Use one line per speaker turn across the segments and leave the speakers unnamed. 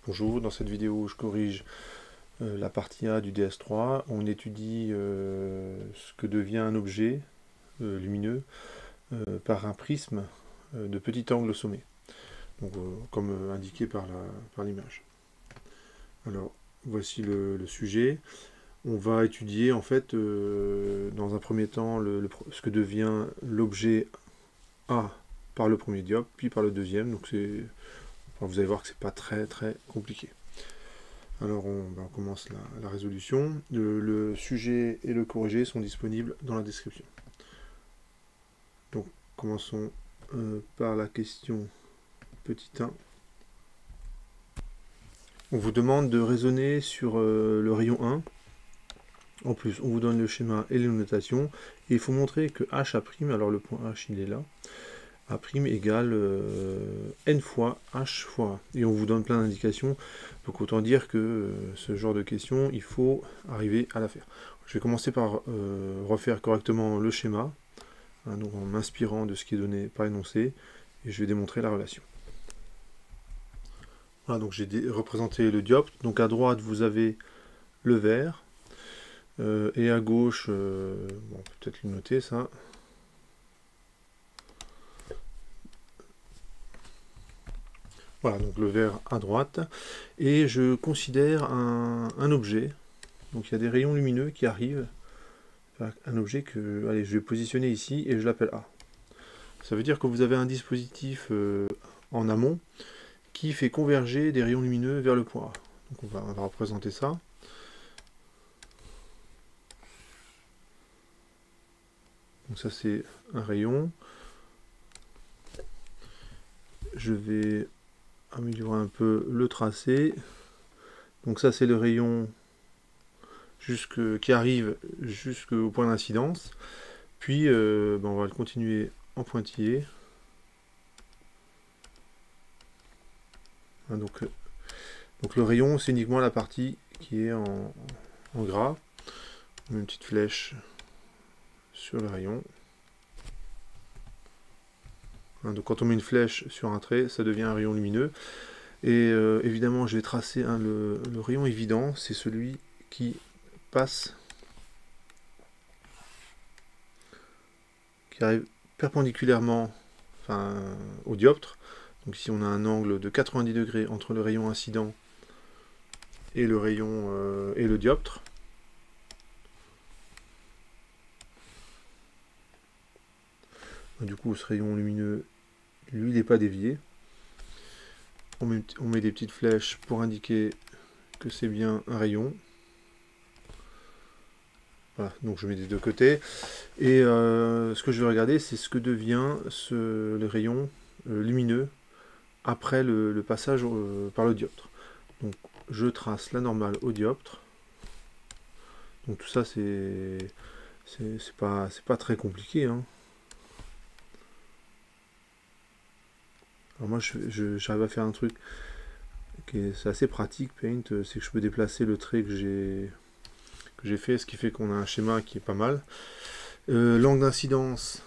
Bonjour, dans cette vidéo je corrige la partie A du DS3. On étudie ce que devient un objet lumineux par un prisme de petit angle au sommet, donc, comme indiqué par l'image. Alors voici le sujet. On va étudier en fait dans un premier temps ce que devient l'objet A par le premier dioptre, puis par le deuxième. Donc vous allez voir que c'est pas très compliqué. Alors on commence la résolution. Le sujet et le corrigé sont disponibles dans la description. Donc commençons par la question petit 1. On vous demande de raisonner sur le rayon 1. En plus, on vous donne le schéma et les notations. Et il faut montrer que H', alors le point H il est là, A' égale n fois H fois A. Et on vous donne plein d'indications. Donc autant dire que ce genre de questions, il faut arriver à la faire. Je vais commencer par refaire correctement le schéma, hein, donc en m'inspirant de ce qui est donné par énoncé, et je vais démontrer la relation. Voilà, donc j'ai représenté le dioptre. Donc à droite, vous avez le vert, et à gauche, bon, peut-être le noter ça. Voilà, donc le vert à droite. Et je considère un objet. Donc il y a des rayons lumineux qui arrivent. Un objet que allez, je vais positionner ici et je l'appelle A. Ça veut dire que vous avez un dispositif en amont qui fait converger des rayons lumineux vers le point A. Donc on va représenter ça. Donc ça c'est un rayon. Je vais améliorer un peu le tracé. Donc ça c'est le rayon qui arrive jusqu'au point d'incidence. Puis on va le continuer en pointillé. Hein, donc le rayon c'est uniquement la partie qui est en gras. On met une petite flèche sur le rayon. Hein, donc quand on met une flèche sur un trait, ça devient un rayon lumineux. Et évidemment, je vais tracer le rayon évident, c'est celui qui passe, qui arrive perpendiculairement au dioptre. Donc ici on a un angle de 90 degrés entre le rayon incident et le rayon et le dioptre. Du coup ce rayon lumineux, lui il n'est pas dévié. On met des petites flèches pour indiquer que c'est bien un rayon. Voilà, donc je mets des deux côtés. Et ce que je vais regarder, c'est ce que devient le rayon lumineux après le passage par le dioptre. Donc je trace la normale au dioptre. Donc tout ça, c'est pas très compliqué, hein. Alors moi, j'arrive à faire un truc c'est assez pratique, Paint, c'est que je peux déplacer le trait que j'ai fait, ce qui fait qu'on a un schéma qui est pas mal. L'angle d'incidence,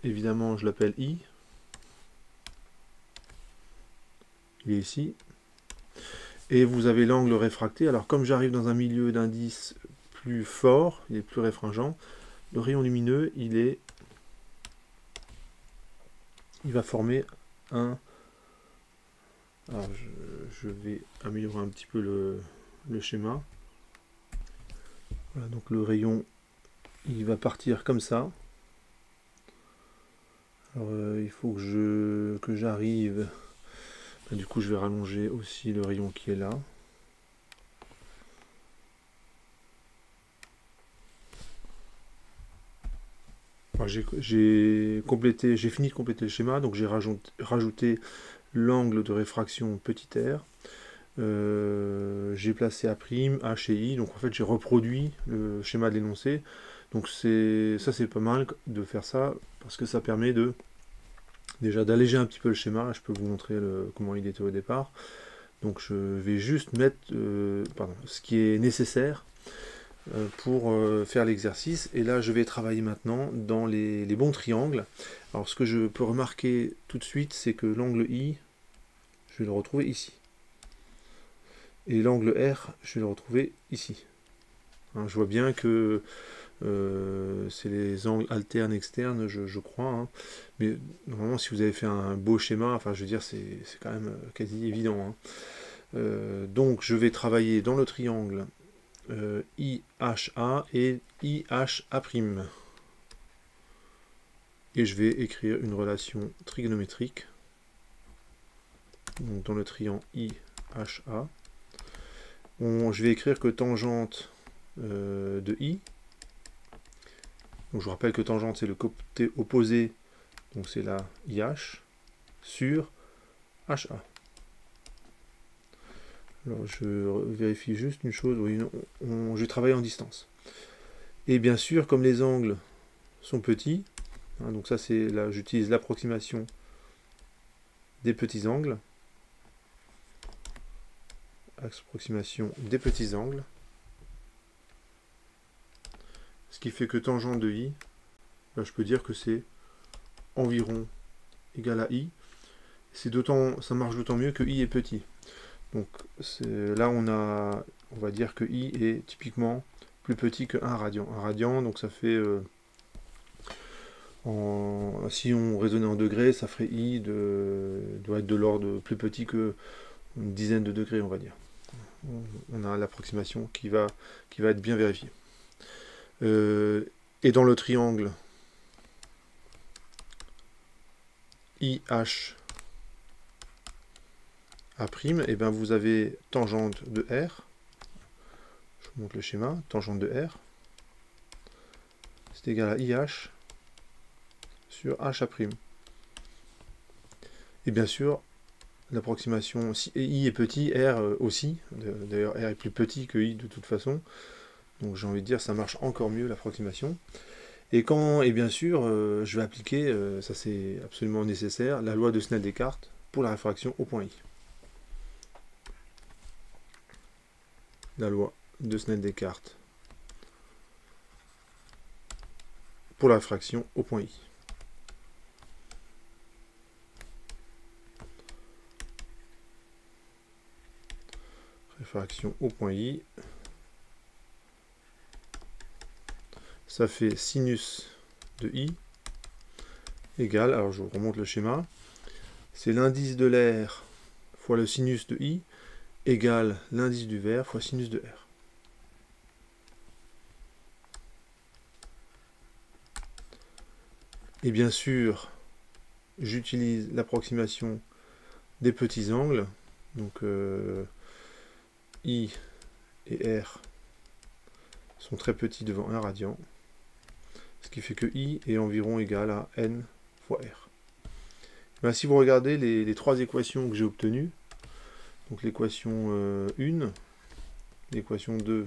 évidemment, je l'appelle I. Il est ici. Et vous avez l'angle réfracté. Alors comme j'arrive dans un milieu d'indice plus fort, il est plus réfringent, le rayon lumineux, il va former un... Alors je vais améliorer un petit peu le schéma. Voilà, donc le rayon, il va partir comme ça. Alors il faut que j'arrive... Du coup je vais rallonger aussi le rayon qui est là. J'ai fini de compléter le schéma, donc j'ai rajouté l'angle de réfraction petit r. J'ai placé A', H et I, donc en fait j'ai reproduit le schéma de l'énoncé. Donc ça c'est pas mal de faire ça, parce que ça permet déjà d'alléger un petit peu le schéma. Je peux vous montrer comment il était au départ. Donc je vais juste mettre ce qui est nécessaire pour faire l'exercice. Et là je vais travailler maintenant dans les bons triangles. Alors ce que je peux remarquer tout de suite, c'est que l'angle I, je vais le retrouver ici. Et l'angle R, je vais le retrouver ici. Hein, je vois bien que c'est les angles alternes, externes, je crois. Hein. Mais normalement, si vous avez fait un beau schéma, enfin, je veux dire, c'est quand même quasi évident. Hein. Donc, je vais travailler dans le triangle IHA et IHA'. Et je vais écrire une relation trigonométrique. Donc, dans le triangle IHA. Je vais écrire que tangente de I. Donc je vous rappelle que tangente c'est le côté opposé, donc c'est la IH sur HA. Alors je vérifie juste une chose, oui, je vais travailler en distance. Et bien sûr, comme les angles sont petits, hein, donc ça c'est là, j'utilise l'approximation des petits angles. Approximation des petits angles. Ce qui fait que tangente de I, là, je peux dire que c'est environ égal à I. Ça marche d'autant mieux que I est petit. Donc là on va dire que I est typiquement plus petit que 1 radian. 1 radian, donc ça fait, si on raisonnait en degrés, ça ferait I doit être de l'ordre plus petit que une dizaine de degrés, on va dire. On a l'approximation qui va être bien vérifiée. Et dans le triangle IH A', et ben vous avez tangente de R. Je vous montre le schéma. Tangente de R. C'est égal à IH sur HA'. Et bien sûr, l'approximation, si I est petit, R aussi. D'ailleurs, R est plus petit que I de toute façon. Donc j'ai envie de dire, ça marche encore mieux l'approximation. Et bien sûr, je vais appliquer, ça c'est absolument nécessaire, la loi de Snell-Descartes pour la réfraction au point I. La loi de Snell-Descartes pour la réfraction au point I. Réfraction au point I. Ça fait sinus de I égale, alors je vous remonte le schéma, c'est l'indice de l'air fois le sinus de I égale l'indice du verre fois sinus de R. Et bien sûr, j'utilise l'approximation des petits angles, donc I et R sont très petits devant 1 radian, ce qui fait que I est environ égal à N fois R. Ben, si vous regardez les 3 équations que j'ai obtenues, donc l'équation 1, l'équation 2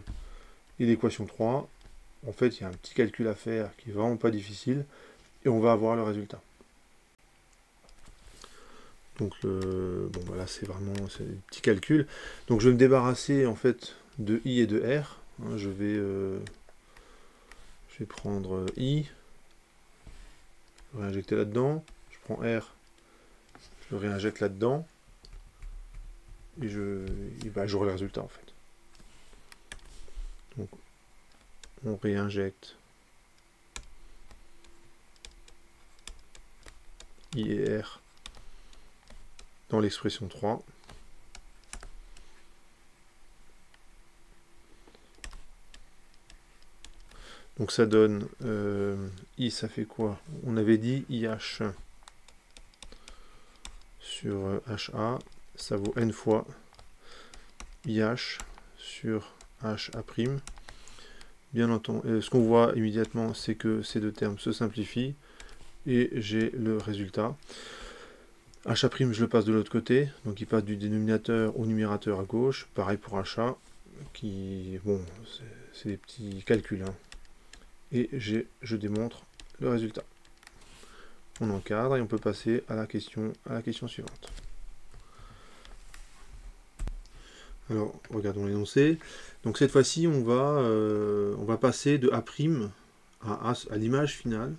et l'équation 3, en fait il y a un petit calcul à faire qui est vraiment pas difficile, et on va avoir le résultat. Donc bon voilà, c'est vraiment un petit calcul. Donc je vais me débarrasser en fait de I et de R. Hein, je vais prendre I, je vais réinjecter là-dedans. Je prends R, je le réinjecte là-dedans. Et j'aurai le résultat en fait. Donc on réinjecte I et R dans l'expression 3. Donc ça donne I, ça fait quoi? On avait dit IH sur HA, ça vaut N fois IH sur HA'. Bien entendu, ce qu'on voit immédiatement, c'est que ces deux termes se simplifient et j'ai le résultat. HA', je le passe de l'autre côté, donc il passe du dénominateur au numérateur à gauche. Pareil pour HA, bon, c'est des petits calculs. Hein. Et je démontre le résultat. On encadre et on peut passer à la question suivante. Alors, regardons l'énoncé. Donc cette fois-ci, on va passer de A' à l'image finale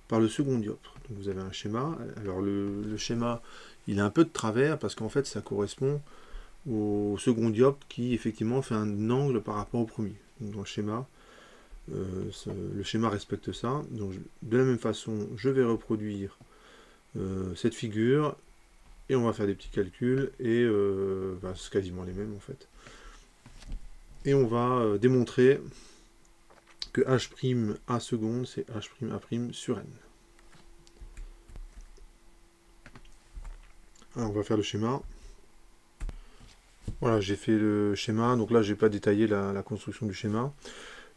par le second dioptre. Donc vous avez un schéma. Alors le schéma, il a un peu de travers parce qu'en fait, ça correspond au second dioptre qui effectivement fait un angle par rapport au premier. Donc, dans le schéma, le schéma respecte ça. Donc de la même façon, je vais reproduire cette figure et on va faire des petits calculs et c'est quasiment les mêmes en fait. Et on va démontrer que h' a seconde, c'est h'A' sur n. Alors on va faire le schéma. Voilà, j'ai fait le schéma, donc là j'ai pas détaillé la construction du schéma.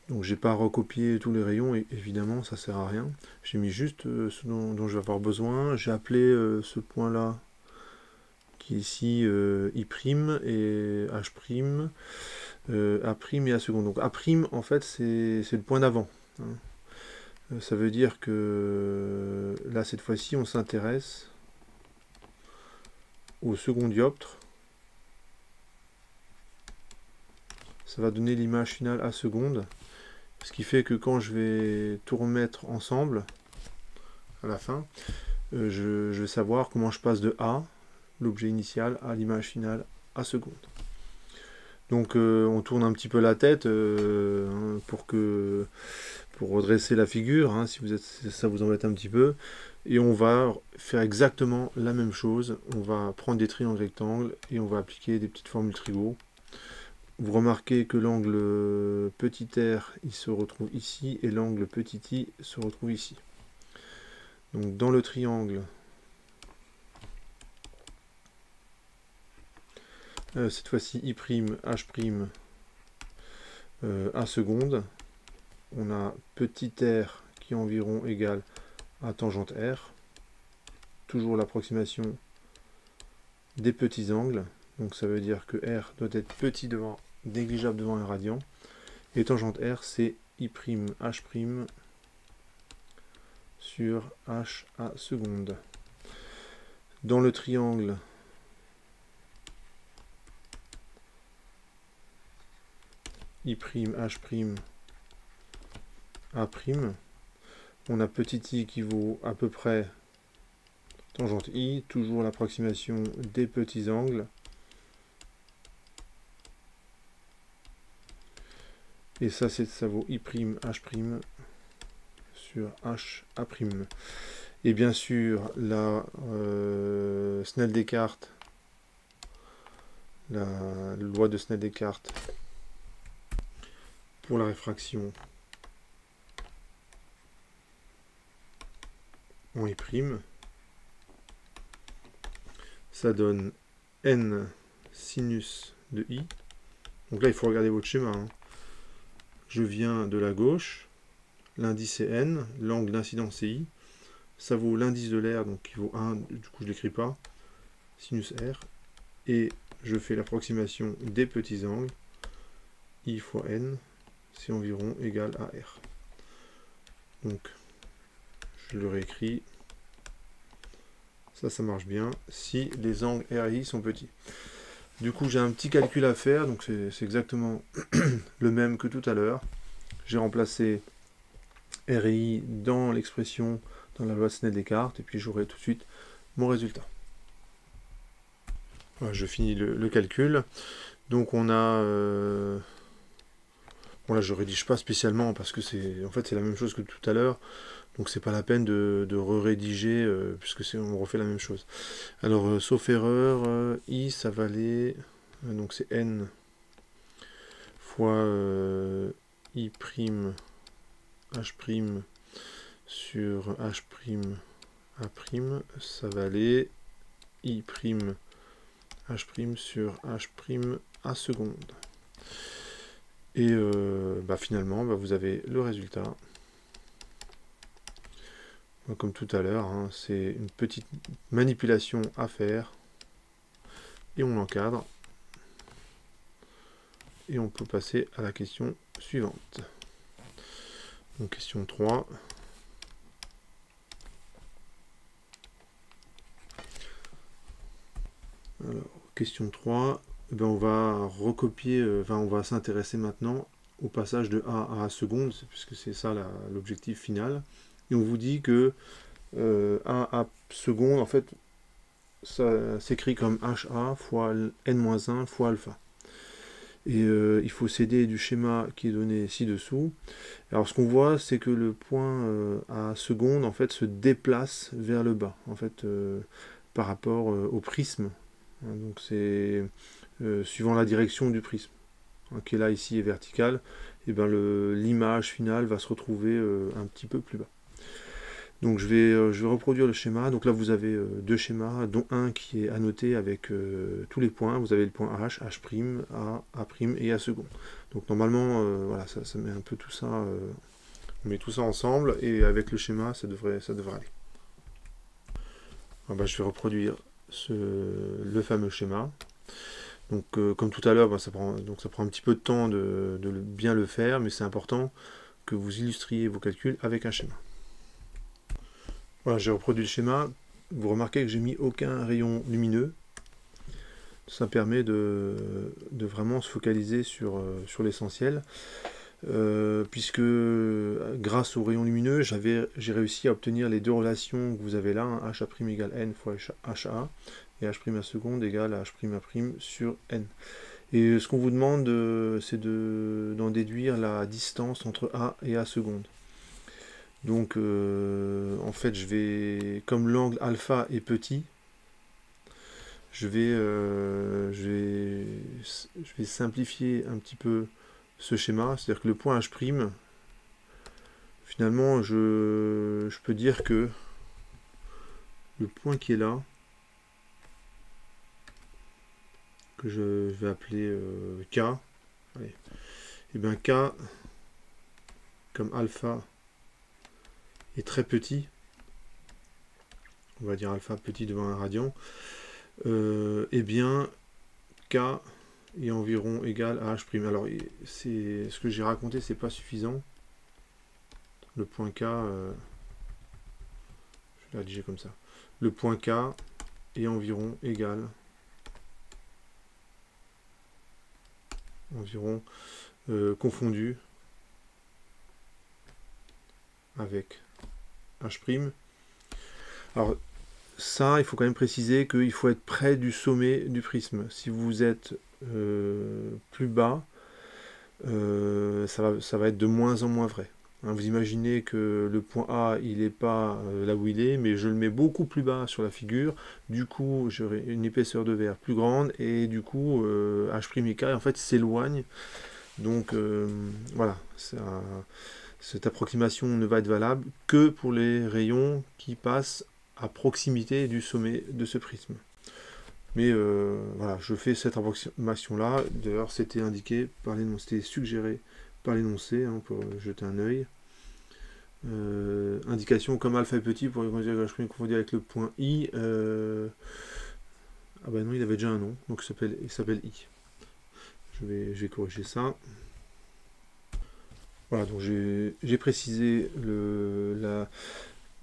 Donc j'ai pas recopié tous les rayons, et évidemment ça sert à rien. J'ai mis juste ce dont je vais avoir besoin. J'ai appelé ce point là, qui est ici I' et H', A' et A seconde. Donc A' en fait c'est le point d'avant. Hein. Ça veut dire que là cette fois-ci on s'intéresse au second dioptre. Ça va donner l'image finale A seconde. Ce qui fait que quand je vais tout remettre ensemble, à la fin, je vais savoir comment je passe de A, l'objet initial, à l'image finale A seconde. Donc on tourne un petit peu la tête pour redresser la figure, hein, si ça vous embête un petit peu. Et on va faire exactement la même chose. On va prendre des triangles rectangles et on va appliquer des petites formules trigo. Vous remarquez que l'angle petit r il se retrouve ici et l'angle petit i se retrouve ici. Donc dans le triangle, cette fois-ci I', H', A seconde, on a petit r qui est environ égal à tangente r, toujours l'approximation des petits angles, donc ça veut dire que r doit être petit devant, négligeable devant un radian, et tangente r c'est I', H' sur h a seconde. Dans le triangle, I', H', A', on a petit i qui vaut à peu près tangente i, toujours l'approximation des petits angles. Et ça vaut I', H' sur HA'. Et bien sûr, la Snell-Descartes, la loi de Snell-Descartes pour la réfraction en I', ça donne n sinus de i. Donc là, il faut regarder votre schéma. Hein. Je viens de la gauche, l'indice c'est n, l'angle d'incidence c'est i. Ça vaut l'indice de l'air, donc qui vaut 1, du coup je ne l'écris pas, sinus r. Et je fais l'approximation des petits angles, i fois n, c'est environ égal à r. Donc, je le réécris. Ça marche bien, si les angles R et I sont petits. Du coup, j'ai un petit calcul à faire, donc c'est exactement le même que tout à l'heure. J'ai remplacé R et I dans l'expression, dans la loi de Snell-Descartes, et puis j'aurai tout de suite mon résultat. Voilà, je finis le calcul. Donc on a... bon là, je rédige pas spécialement, parce que en fait, c'est la même chose que tout à l'heure. Donc c'est pas la peine de re-rédiger, puisque on refait la même chose. Alors, sauf erreur, I, ça valait... donc c'est N fois I', H' sur H', A', ça valait I', H' sur H' A seconde. Et finalement, vous avez le résultat. Comme tout à l'heure, hein, c'est une petite manipulation à faire. Et on l'encadre. Et on peut passer à la question suivante. Donc question 3. Alors, question 3, on va recopier, on va s'intéresser maintenant au passage de A à A seconde, puisque c'est ça l'objectif final. Et on vous dit que A seconde, en fait, ça s'écrit comme HA fois n-1 fois alpha. Et il faut s'aider du schéma qui est donné ci-dessous. Alors ce qu'on voit, c'est que le point à seconde en fait se déplace vers le bas, en fait, par rapport au prisme. Hein, donc c'est suivant la direction du prisme, hein, qui est là ici est verticale, et ben l'image finale va se retrouver un petit peu plus bas. Donc je vais reproduire le schéma. Donc là vous avez deux schémas, dont un qui est annoté avec tous les points. Vous avez le point H, H', A', A' et A seconde. Donc normalement, voilà, ça met un peu tout ça, on met tout ça ensemble, et avec le schéma, ça devrait aller. Alors, je vais reproduire le fameux schéma. Donc comme tout à l'heure, ça prend un petit peu de temps de bien le faire, mais c'est important que vous illustriez vos calculs avec un schéma. Voilà, j'ai reproduit le schéma. Vous remarquez que j'ai mis aucun rayon lumineux. Ça permet de vraiment se focaliser sur l'essentiel. Puisque grâce aux rayons lumineux, j'ai réussi à obtenir les deux relations que vous avez là, hein, HA' égale N fois HA, et H' à seconde égale H'' sur N. Et ce qu'on vous demande, c'est d'en déduire la distance entre A et A seconde. Donc en fait comme l'angle alpha est petit, je vais simplifier un petit peu ce schéma, c'est-à-dire que le point H', finalement je peux dire que le point qui est là, que je vais appeler K, allez, et bien K, comme alpha est très petit, on va dire alpha petit devant un radian, et bien K est environ égal à H'. Alors ce que j'ai raconté, c'est pas suffisant. Le point K, je vais la rédiger comme ça. Le point K est environ égal confondu avec H'. Alors ça, il faut quand même préciser qu'il faut être près du sommet du prisme. Si vous êtes plus bas, ça va être de moins en moins vrai. Hein, vous imaginez que le point A, il n'est pas là où il est, mais je le mets beaucoup plus bas sur la figure. Du coup, j'aurai une épaisseur de verre plus grande, et du coup, H' et K, en fait, s'éloignent. Donc, voilà, cette approximation ne va être valable que pour les rayons qui passent à proximité du sommet de ce prisme. Mais voilà, je fais cette approximation-là. D'ailleurs, c'était indiqué par l'énoncé, c'était suggéré par l'énoncé, hein, pour jeter un œil. Indication comme alpha est petit pour confondu avec le point I. Ah bah non, il avait déjà un nom, donc il s'appelle I. Je vais corriger ça. Voilà, donc j'ai précisé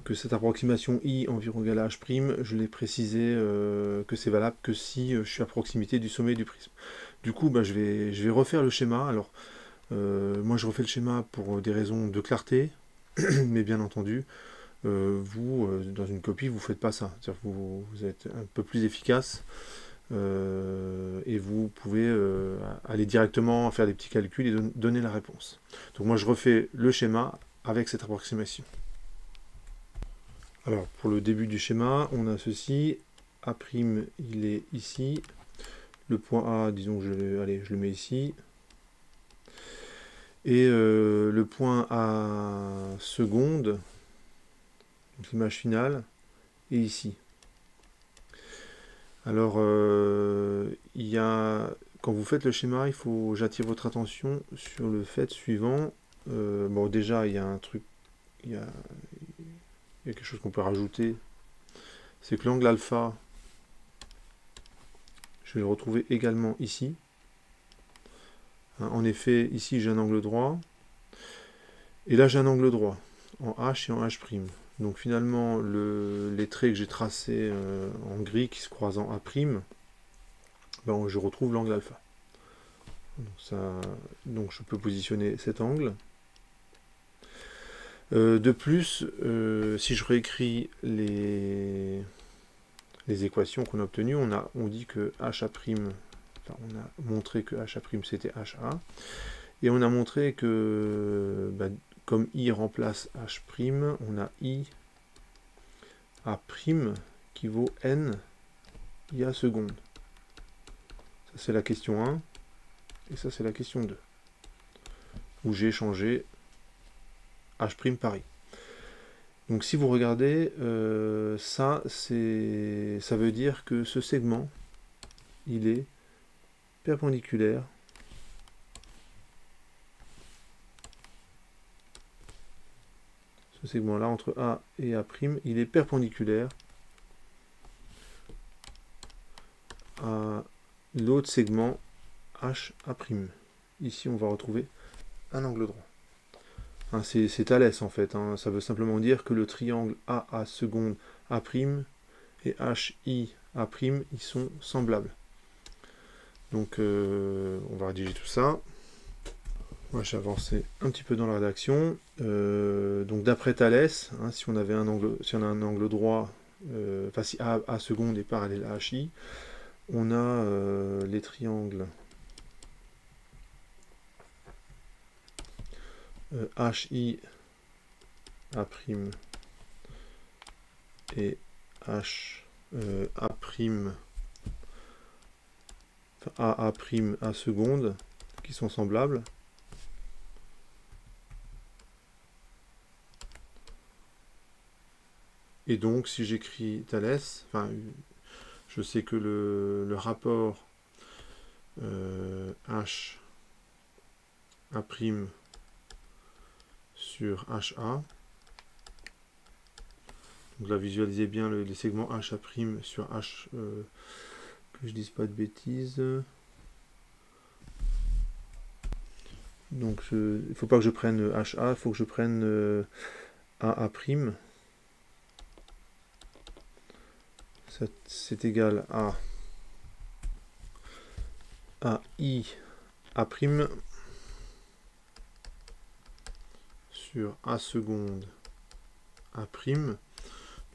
que cette approximation I environ égale à H', je l'ai précisé que c'est valable que si je suis à proximité du sommet du prisme. Du coup, je vais refaire le schéma. Alors, moi je refais le schéma pour des raisons de clarté, mais bien entendu, vous, dans une copie, vous ne faites pas ça. C'est-à-dire que vous êtes un peu plus efficace, et vous pouvez aller directement faire des petits calculs et donner la réponse. Donc moi je refais le schéma avec cette approximation. Alors pour le début du schéma, on a ceci, A', il est ici, le point A, disons que je le mets ici, et le point A seconde, l'image finale, est ici. Alors, quand vous faites le schéma, j'attire votre attention sur le fait suivant. Bon, déjà, il y a un truc, il y a quelque chose qu'on peut rajouter. C'est que l'angle alpha, je vais le retrouver également ici. Hein, en effet, ici, j'ai un angle droit. Et là, j'ai un angle droit, en H et en H'. Donc finalement, les traits que j'ai tracés en gris qui se croisent en A', je retrouve l'angle alpha. Donc je peux positionner cet angle. De plus, si je réécris les les équations qu'on a obtenues, on dit que HA', enfin, on a montré que HA' c'était HA, et on a montré que comme I remplace H', on a I A' qui vaut N IA seconde. Ça c'est la question 1, et ça c'est la question 2, où j'ai changé H' par I. Donc si vous regardez, ça veut dire que ce segment, il est perpendiculaire ce segment-là entre A et A', il est perpendiculaire à l'autre segment HA'. Ici, on va retrouver un angle droit. Hein, c'est Thalès en fait, hein. Ça veut simplement dire que le triangle AA seconde A' et HIA', ils sont semblables. Donc on va rédiger tout ça. Moi j'ai avancé un petit peu dans la rédaction. Donc d'après Thalès, hein, si on a un angle droit, enfin si A seconde est parallèle à HI, on a les triangles HI A' et H A', AA' A seconde, qui sont semblables. Et donc, si j'écris Thalès, enfin, je sais que le rapport H A' sur HA, donc là, visualisez bien les segments HA' sur H, que je dise pas de bêtises. Donc, il ne faut pas que je prenne HA, il faut que je prenne AA'. C'est égal à I A' sur A seconde A'.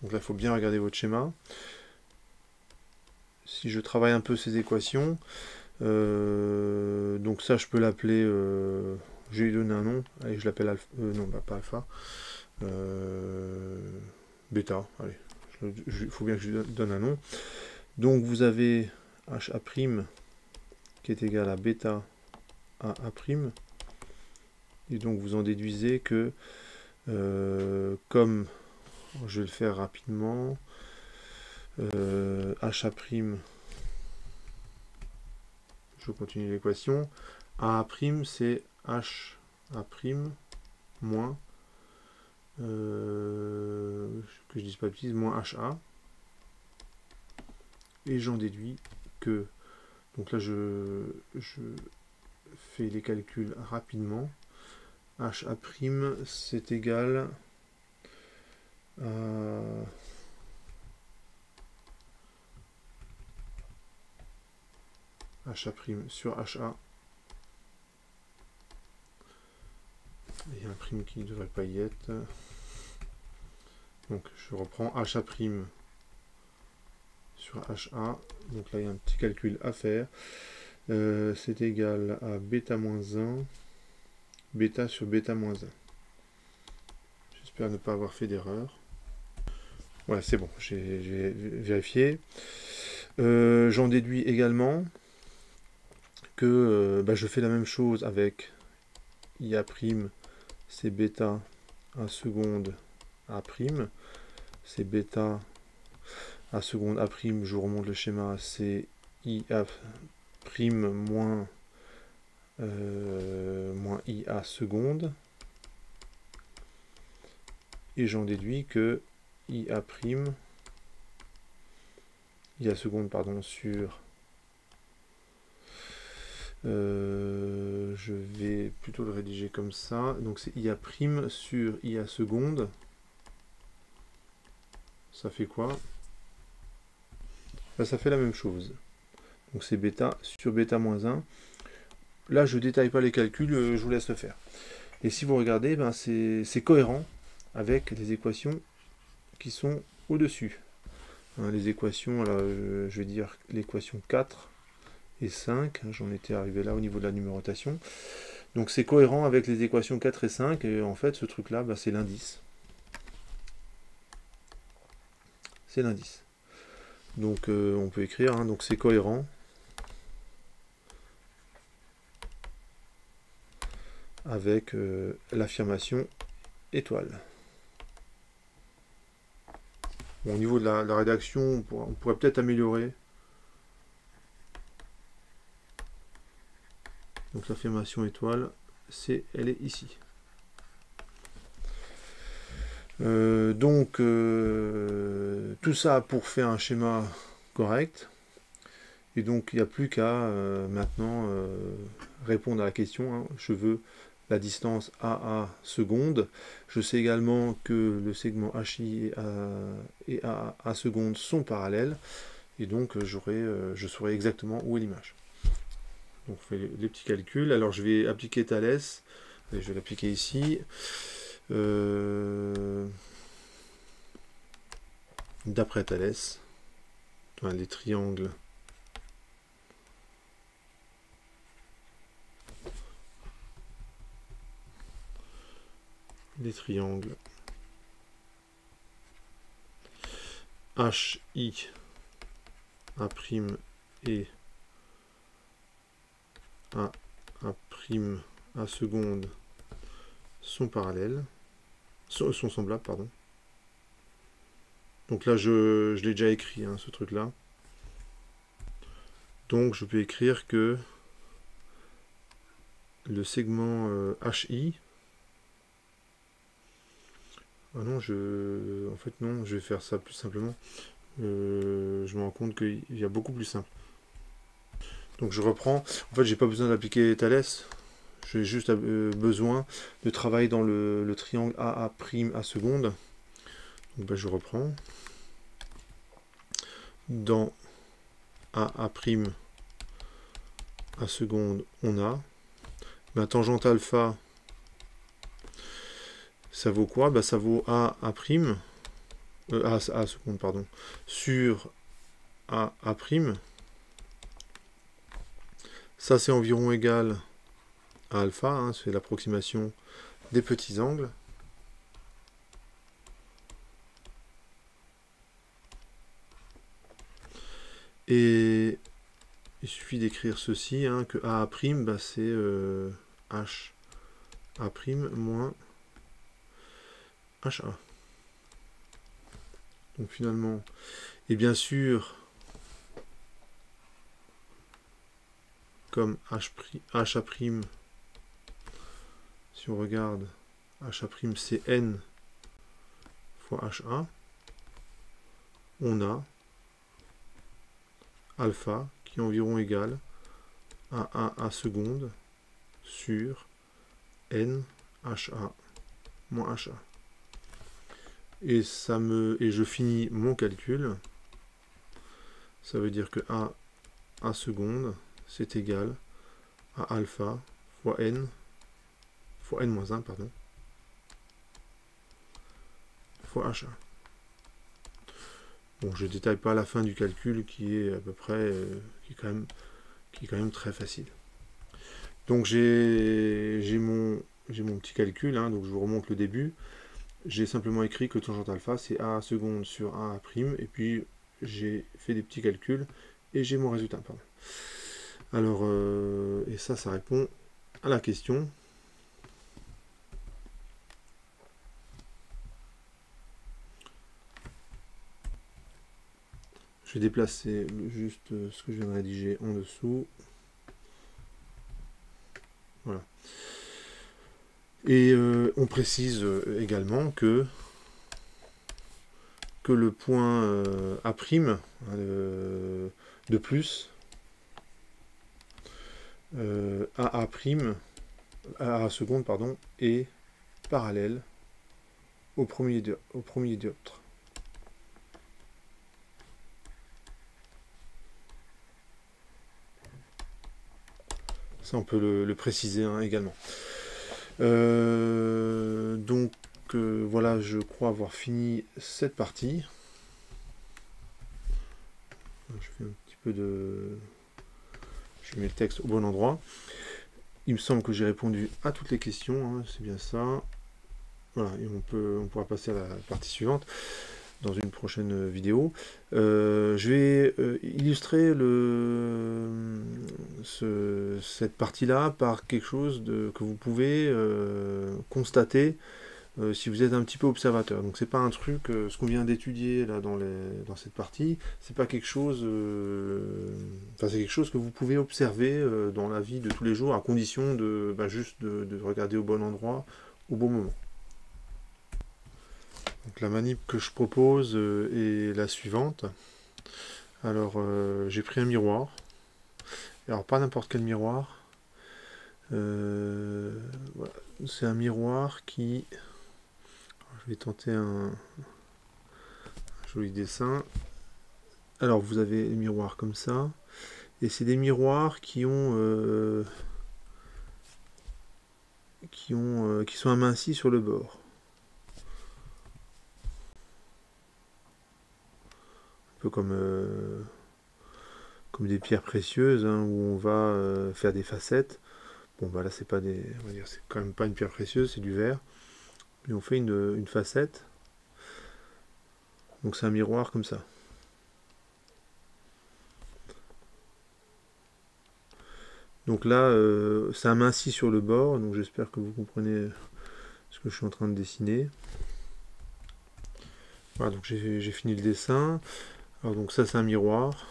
Donc là, il faut bien regarder votre schéma. Si je travaille un peu ces équations, donc ça, je peux l'appeler, je vais lui donner un nom, allez, je l'appelle alpha, non, pas alpha, bêta, allez, il faut bien que je lui donne un nom. Donc vous avez HA' qui est égal à bêta AA', et donc vous en déduisez que, comme, je vais le faire rapidement, HA', je continue l'équation, AA' c'est HA' moins, que je dise pas de bêtises, moins HA, et j'en déduis que, donc là je fais les calculs rapidement, HA' c'est égal à HA' sur HA. Il y a un prime qui ne devrait pas y être. Donc je reprends HA' sur HA. Donc là il y a un petit calcul à faire. C'est égal à bêta moins 1, bêta sur bêta moins 1. J'espère ne pas avoir fait d'erreur. Ouais, c'est bon, j'ai vérifié. J'en déduis également que je fais la même chose avec IA', c'est bêta A seconde A', c'est bêta A seconde A', je vous remonte le schéma, c'est IA' moins IA seconde, et j'en déduis que IA' seconde, pardon, sur je vais plutôt le rédiger comme ça, donc c'est IA' sur IA seconde, ça fait quoi? Ça fait la même chose, donc c'est bêta sur bêta moins 1. Là je ne détaille pas les calculs, je vous laisse le faire. Et si vous regardez, c'est cohérent avec les équations qui sont au-dessus. hein, les équations, alors, je vais dire l'équation 4 et 5, hein, j'en étais arrivé là au niveau de la numérotation. Donc c'est cohérent avec les équations 4 et 5, et en fait ce truc là, bah, c'est l'indice. C'est l'indice. Donc on peut écrire, hein, donc c'est cohérent avec l'affirmation étoile. Bon, au niveau de la rédaction, on pourrait peut-être améliorer. Donc l'affirmation étoile, elle est ici. Donc tout ça pour faire un schéma correct. Et donc il n'y a plus qu'à maintenant répondre à la question, hein. Je veux la distance AA seconde. Je sais également que le segment HI et AA seconde sont parallèles. Et donc je saurai exactement où est l'image. Donc on fait les petits calculs. Alors je vais appliquer Thalès. Je vais l'appliquer ici. D'après Thalès, les triangles HI A' et A' seconde sont parallèles, sont semblables, pardon. Donc là, je l'ai déjà écrit, hein, ce truc-là. Donc je peux écrire que le segment HI... Ah non, en fait non, je vais faire ça plus simplement. Je me rends compte qu'il y a beaucoup plus simple. Donc je reprends. En fait, j'ai pas besoin d'appliquer Thalès. J'ai juste besoin de travailler dans le triangle AA' A seconde. Donc ben, je reprends. Dans AA' A seconde, on a ma tangente alpha. Ça vaut quoi? Bah, ça vaut AA', A seconde, pardon, sur AA'. Ça, c'est environ égal à alpha, hein, c'est l'approximation des petits angles. Et il suffit d'écrire ceci, hein, que AA', bah, c'est HA' moins HA. Donc finalement, et bien sûr, comme HA', si on regarde, HA' c'est N fois HA, on a alpha qui est environ égal à A seconde sur N HA moins HA. Et je finis mon calcul. Ça veut dire que A seconde, c'est égal à alpha fois N moins 1, pardon, fois HA. Bon, je ne détaille pas la fin du calcul qui est à peu près, qui est quand même très facile. Donc j'ai mon petit calcul, hein, donc je vous remonte le début. J'ai simplement écrit que tangente alpha c'est A seconde sur A', et puis j'ai fait des petits calculs et j'ai mon résultat. Pardon. Alors, et ça répond à la question. Je vais déplacer juste ce que je viens de rédiger en dessous. Voilà. Et on précise également que le point A', de plus, AA seconde, pardon, est parallèle au premier dioptre. Ça, on peut le préciser, hein, également. Donc, voilà, je crois avoir fini cette partie. je fais un petit peu de... Je mets le texte au bon endroit. Il me semble que j'ai répondu à toutes les questions, hein, c'est bien ça. Voilà, et on pourra passer à la partie suivante dans une prochaine vidéo. Je vais illustrer cette partie-là par quelque chose que vous pouvez constater si vous êtes un petit peu observateur. Donc c'est pas un truc, ce qu'on vient d'étudier là dans cette partie, c'est pas quelque chose, enfin c'est quelque chose que vous pouvez observer dans la vie de tous les jours, à condition juste de regarder au bon endroit, au bon moment. Donc la manip que je propose est la suivante. Alors j'ai pris un miroir, alors pas n'importe quel miroir, voilà. C'est un miroir qui... Je vais tenter un joli dessin. Alors vous avez les miroirs comme ça, et c'est des miroirs qui sont amincis sur le bord. Un peu comme des pierres précieuses, hein, où on va faire des facettes. Bon bah là c'est pas des, on va dire, c'est quand même pas une pierre précieuse, c'est du verre. Mais on fait une facette. Donc c'est un miroir comme ça. Donc là, ça amincit sur le bord, donc j'espère que vous comprenez ce que je suis en train de dessiner. Voilà, donc j'ai fini le dessin. Alors donc ça c'est un miroir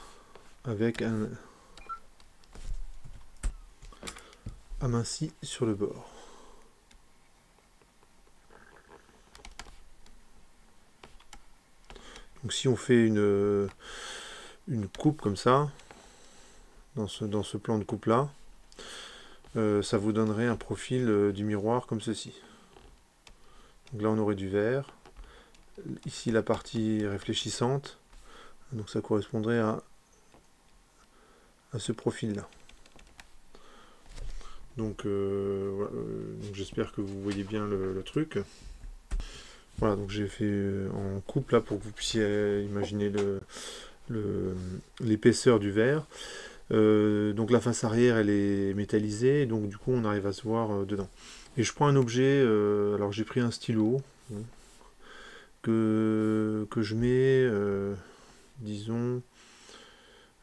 avec un aminci sur le bord. Donc si on fait une coupe comme ça, dans ce plan de coupe là, ça vous donnerait un profil du miroir comme ceci. Donc là on aurait du vert, ici la partie réfléchissante, donc ça correspondrait à ce profil là. Donc, voilà, donc j'espère que vous voyez bien le truc. Voilà, donc j'ai fait en coupe là pour que vous puissiez imaginer l'épaisseur du verre. Donc la face arrière elle est métallisée, donc du coup on arrive à se voir dedans. Et je prends un objet, alors j'ai pris un stylo que je mets, disons,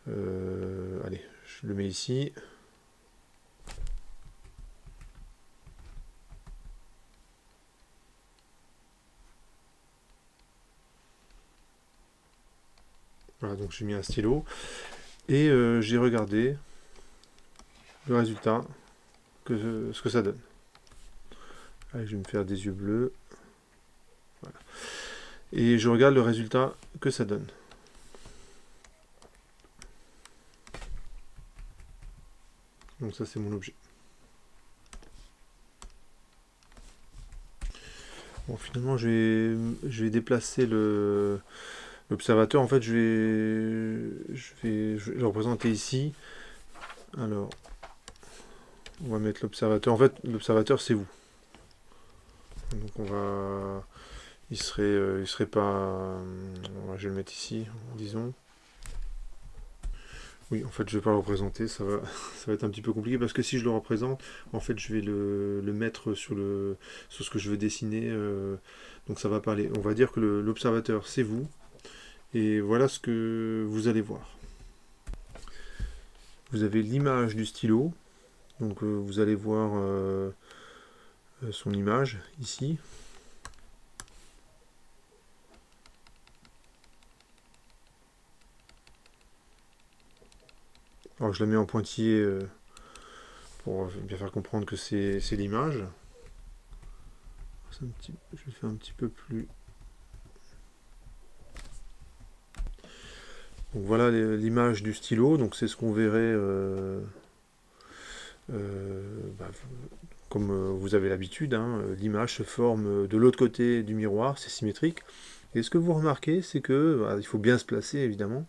allez, je le mets ici. Voilà, donc j'ai mis un stylo et j'ai regardé le résultat, ce que ça donne. Allez, je vais me faire des yeux bleus. Voilà. Et je regarde le résultat que ça donne. Donc ça c'est mon objet. Bon, finalement je vais déplacer l'observateur. En fait je vais le représenter ici. Alors on va mettre l'observateur. En fait l'observateur c'est vous. Donc il serait pas... je vais le mettre ici, disons. Oui, en fait, je vais pas le représenter, ça va être un petit peu compliqué, parce que si je le représente, en fait, je vais le mettre sur ce que je veux dessiner, donc ça va pas aller. On va dire que l'observateur, c'est vous, et voilà ce que vous allez voir. Vous avez l'image du stylo, donc vous allez voir son image, ici. Alors je la mets en pointillé pour bien faire comprendre que c'est l'image. Je vais faire un petit peu plus... Donc voilà l'image du stylo, donc c'est ce qu'on verrait comme vous avez l'habitude, hein, l'image se forme de l'autre côté du miroir, c'est symétrique. Et ce que vous remarquez, c'est que, il faut bien se placer évidemment,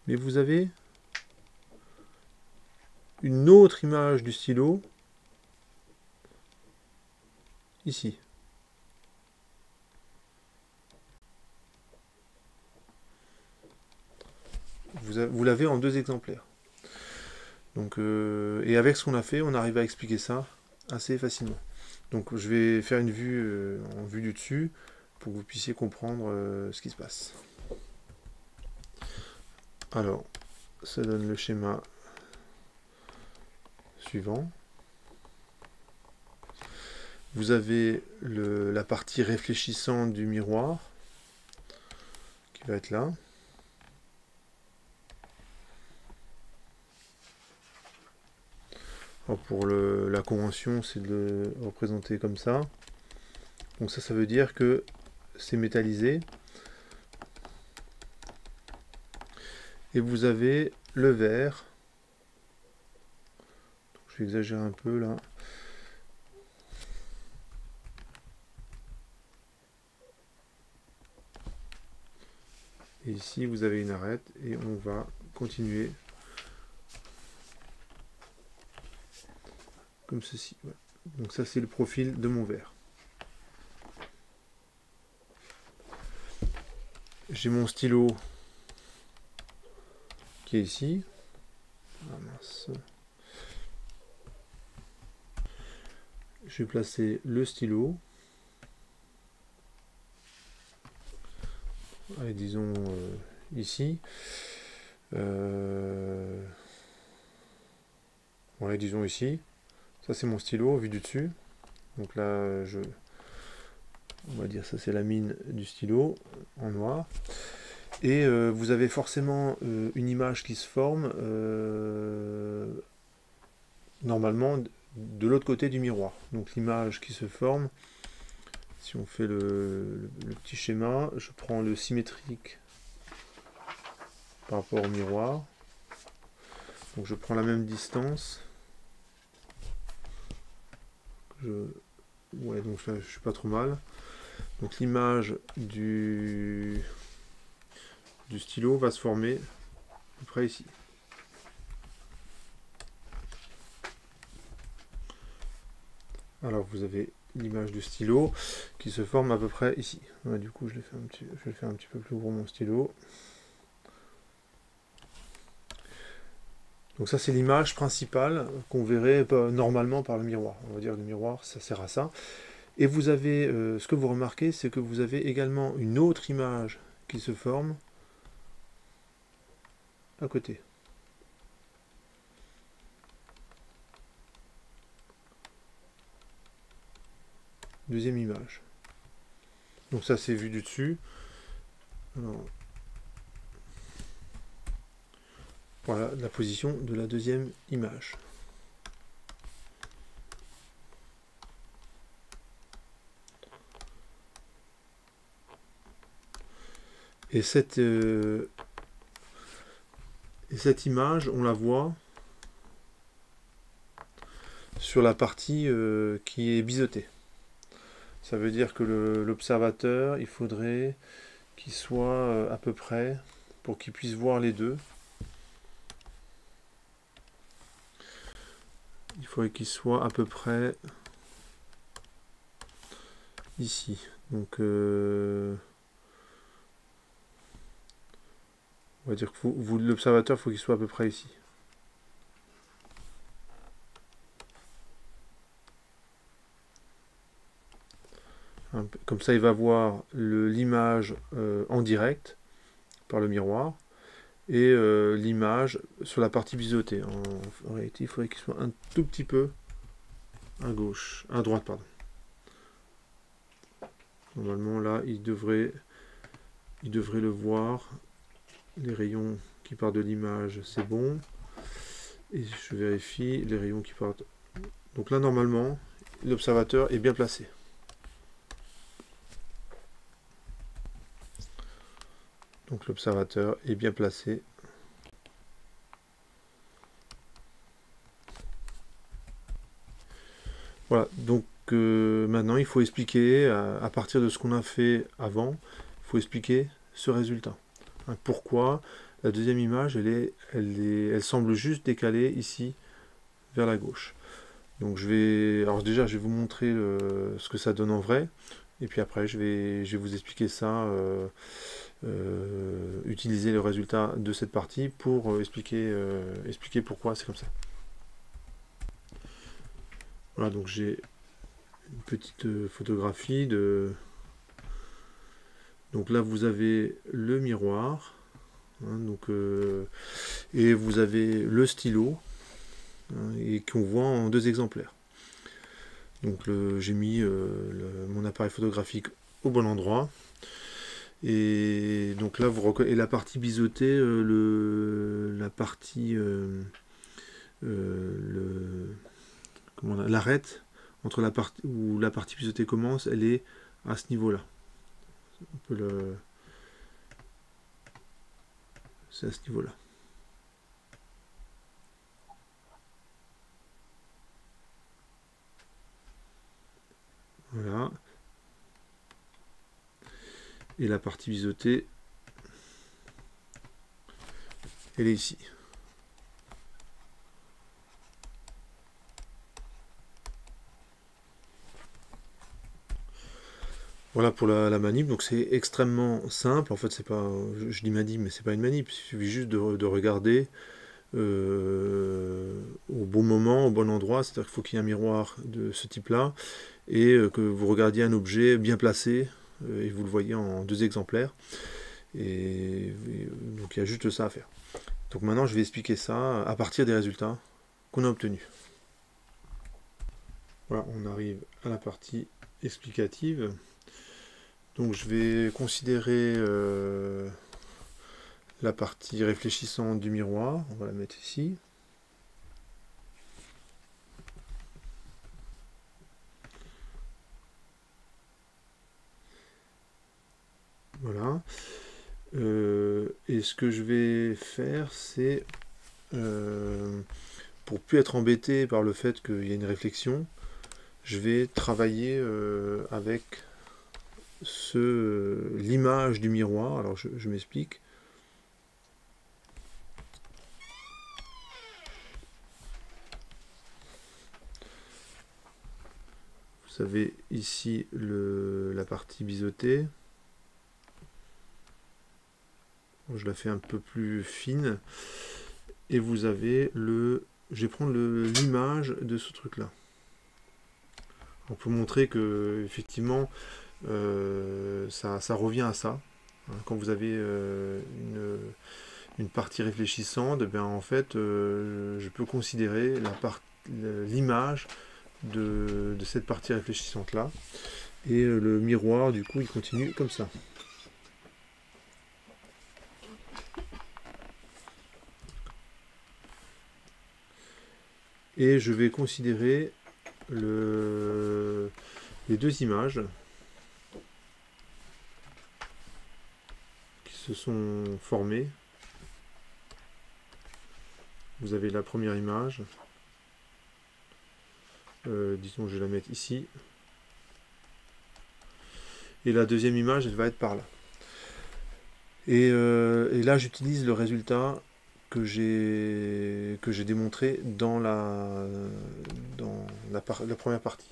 mais vous avez une autre image du stylo ici. vous l'avez en 2 exemplaires. Donc, et avec ce qu'on a fait, on arrive à expliquer ça assez facilement. Donc je vais faire une vue en vue du dessus pour que vous puissiez comprendre ce qui se passe. Alors, ça donne le schéma suivant. Vous avez la partie réfléchissante du miroir qui va être là. Alors pour la convention, c'est de le représenter comme ça. Donc ça veut dire que c'est métallisé. Et vous avez le verre. Donc, je vais exagérer un peu là. Et ici, vous avez une arête et on va continuer comme ceci. Ouais. Donc ça, c'est le profil de mon verre. J'ai mon stylo qui est ici. Ah, mince. Je vais placer le stylo. Allez, disons ici. Ouais, disons ici. Ça c'est mon stylo vu du dessus. Donc là, on va dire ça c'est la mine du stylo en noir. Et vous avez forcément une image qui se forme normalement de l'autre côté du miroir. Donc l'image qui se forme, si on fait le petit schéma, je prends le symétrique par rapport au miroir. Donc je prends la même distance. Ouais, donc là, je suis pas trop mal. Donc l'image du stylo va se former à peu près ici. Alors vous avez l'image du stylo qui se forme à peu près ici. Ouais, du coup je vais le faire un petit peu plus gros mon stylo. Donc ça c'est l'image principale qu'on verrait normalement par le miroir. On va dire le miroir ça sert à ça. Et vous avez, ce que vous remarquez, c'est que vous avez également une autre image qui se forme à côté. Deuxième image. Donc ça c'est vu du dessus. Alors, voilà la position de la deuxième image. Et cette image, on la voit sur la partie qui est biseautée. Ça veut dire que l'observateur, il faudrait qu'il soit à peu près, pour qu'il puisse voir les deux, il faudrait qu'il soit à peu près ici. Donc on va dire que l'observateur, il faut qu'il soit à peu près ici. Comme ça, il va voir l'image en direct par le miroir et l'image sur la partie biseautée. En réalité, il faudrait qu'il soit un tout petit peu à gauche, à droite, pardon. Normalement, là, il devrait le voir. Les rayons qui partent de l'image, c'est bon. Et je vérifie les rayons qui partent. Donc là, normalement, l'observateur est bien placé. Donc l'observateur est bien placé. Voilà, donc maintenant il faut expliquer, à partir de ce qu'on a fait avant, il faut expliquer ce résultat. Hein, pourquoi la deuxième image, elle semble juste décalée ici vers la gauche. Donc alors déjà je vais vous montrer ce que ça donne en vrai, et puis après je vais vous expliquer ça utiliser le résultat de cette partie pour expliquer pourquoi c'est comme ça. Voilà, donc j'ai une petite photographie de... Donc là, vous avez le miroir, hein, donc, et vous avez le stylo, hein, et qu'on voit en 2 exemplaires. Donc j'ai mis mon appareil photographique au bon endroit. Et donc là, et la partie biseautée, l'arête entre la partie où la partie biseautée commence, elle est à ce niveau-là. C'est à ce niveau-là. Voilà. Et la partie biseautée, elle est ici. Voilà pour la manip, donc c'est extrêmement simple. En fait, c'est pas, je dis manip, mais c'est pas une manip. Il suffit juste de regarder au bon moment, au bon endroit. C'est-à-dire qu'il faut qu'il y ait un miroir de ce type-là et que vous regardiez un objet bien placé et vous le voyez en 2 exemplaires. Et donc il y a juste ça à faire. Donc maintenant, je vais expliquer ça à partir des résultats qu'on a obtenus. Voilà, on arrive à la partie explicative. Donc je vais considérer la partie réfléchissante du miroir. On va la mettre ici. Voilà. Et ce que je vais faire, c'est, pour plus être embêté par le fait qu'il y ait une réflexion, je vais travailler avec l'image du miroir. Alors je m'explique. Vous avez ici la partie biseautée. Je la fais un peu plus fine. Et vous avez je vais prendre l'image de ce truc-là. On peut montrer que effectivement ça revient à ça. Quand vous avez une partie réfléchissante, eh bien, en fait, je peux considérer l'image de cette partie réfléchissante là. Et le miroir, du coup, il continue comme ça. Et je vais considérer les 2 images qui se sont formées. Vous avez la première image. Disons, je vais la mettre ici. Et la deuxième image, elle va être par là. Et là, j'utilise le résultat que j'ai démontré dans la première partie.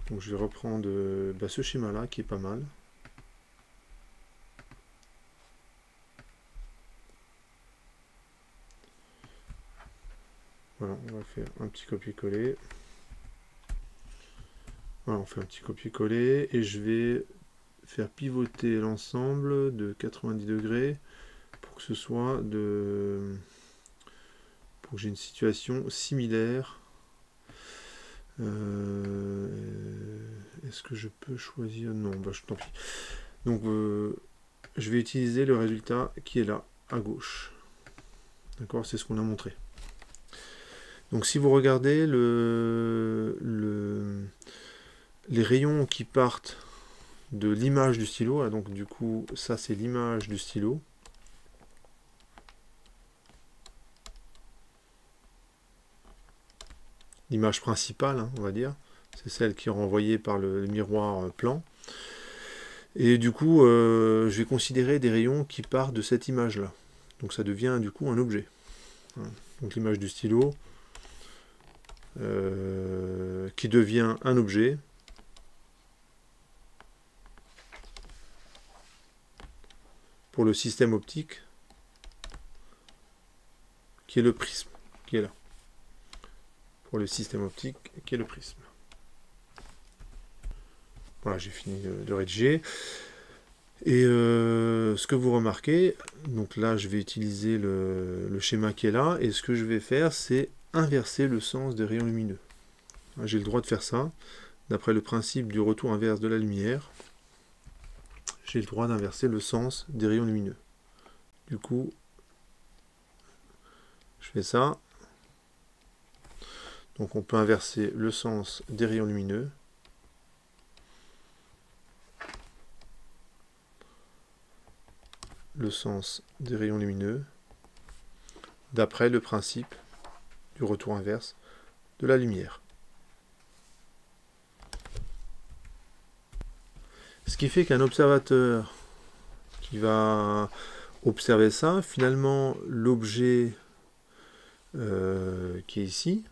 Donc je vais reprendre ce schéma-là qui est pas mal. Voilà, on va faire un petit copier-coller. Voilà, on fait un petit copier-coller et je vais faire pivoter l'ensemble de 90 degrés pour que ce soit pour que j'ai une situation similaire. Est-ce que je peux choisir? Non, tant pis. Donc je vais utiliser le résultat qui est là, à gauche. D'accord, c'est ce qu'on a montré. Donc si vous regardez les rayons qui partent de l'image du stylo, donc du coup ça c'est l'image du stylo. L'image principale, hein, on va dire, c'est celle qui est renvoyée par le miroir plan. Et du coup, je vais considérer des rayons qui partent de cette image-là. Donc ça devient du coup un objet. Donc l'image du stylo qui devient un objet. pour le système optique, qui est le prisme, qui est là. Pour le système optique, qui est le prisme. Voilà, j'ai fini de rédiger. Et ce que vous remarquez, donc là je vais utiliser le schéma qui est là, et ce que je vais faire, c'est inverser le sens des rayons lumineux. J'ai le droit de faire ça, d'après le principe du retour inverse de la lumière. J'ai le droit d'inverser le sens des rayons lumineux. Du coup, je fais ça. Donc on peut inverser le sens des rayons lumineux. Le sens des rayons lumineux d'après le principe du retour inverse de la lumière. Ce qui fait qu'un observateur qui va observer ça, finalement l'objet qui est ici,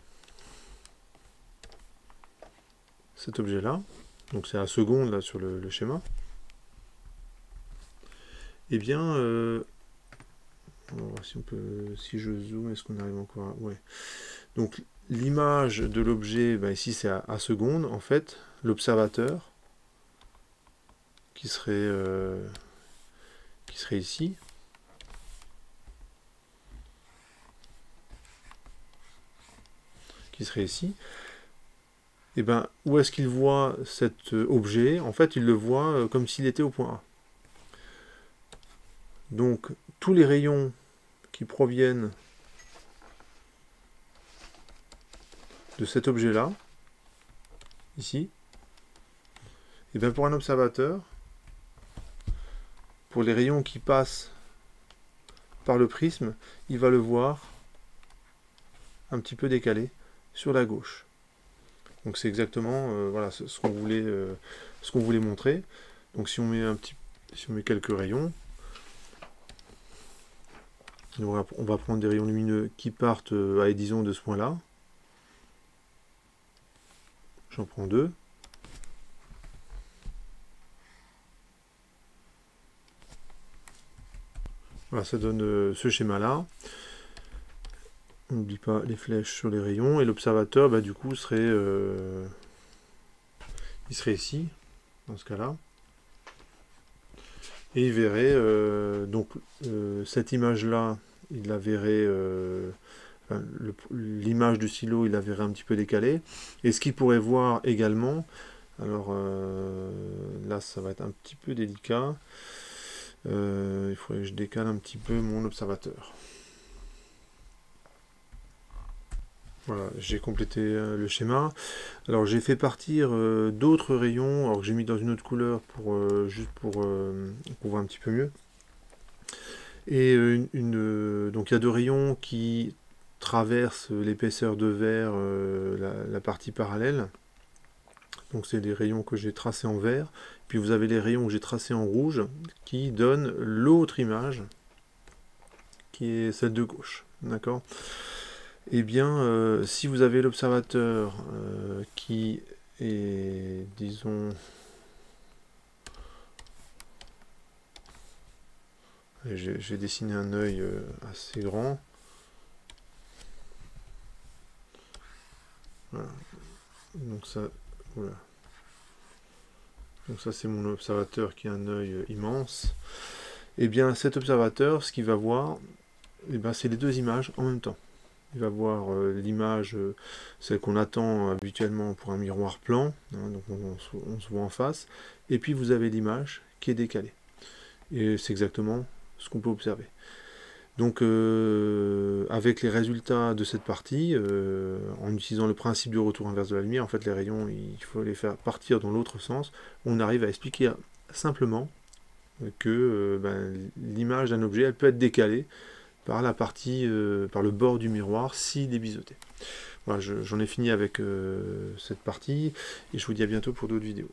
cet objet-là, donc c'est à seconde là sur le schéma, eh bien, on va voir si on peut, si je zoome, est-ce qu'on arrive encore à... Ouais. Donc l'image de l'objet, ben ici c'est à seconde, en fait, l'observateur, qui serait ici, et ben où est-ce qu'il voit cet objet? En fait, il le voit comme s'il était au point A. Donc, tous les rayons qui proviennent de cet objet-là, ici, et bien pour un observateur, pour les rayons qui passent par le prisme, il va le voir un petit peu décalé sur la gauche. Donc c'est exactement voilà, ce qu'on voulait montrer. Donc si on met quelques rayons, on va prendre des rayons lumineux qui partent disons de ce point-là. J'en prends deux. Voilà, ça donne ce schéma-là. On n'oublie pas les flèches sur les rayons. Et l'observateur, bah, du coup, il serait ici, dans ce cas-là. Et il verrait, donc, cette image-là, il la verrait, l'image du silo, il la verrait un petit peu décalée. Et ce qu'il pourrait voir également, alors là, ça va être un petit peu délicat. Il faudrait que je décale un petit peu mon observateur. Voilà, j'ai complété le schéma. Alors j'ai fait partir d'autres rayons, alors que j'ai mis dans une autre couleur pour juste pour qu'on voit un petit peu mieux. Et donc il y a deux rayons qui traversent l'épaisseur de verre, la partie parallèle. Donc c'est des rayons que j'ai tracés en vert. Puis vous avez les rayons que j'ai tracés en rouge qui donnent l'autre image, qui est celle de gauche. D'accord ? Eh bien, si vous avez l'observateur qui est, disons, j'ai dessiné un œil assez grand. Voilà. Donc ça, voilà. Donc ça c'est mon observateur qui a un œil immense. Et bien cet observateur, ce qu'il va voir, eh bien, c'est les deux images en même temps. Il va voir l'image, celle qu'on attend habituellement pour un miroir plan, hein, donc on se voit en face, et puis vous avez l'image qui est décalée. Et c'est exactement ce qu'on peut observer. Donc avec les résultats de cette partie, en utilisant le principe du retour inverse de la lumière, en fait les rayons, il faut les faire partir dans l'autre sens, on arrive à expliquer simplement que l'image d'un objet, elle peut être décalée par la partie, par le bord du miroir s'il est biseauté. Voilà, j'en ai fini avec cette partie et je vous dis à bientôt pour d'autres vidéos.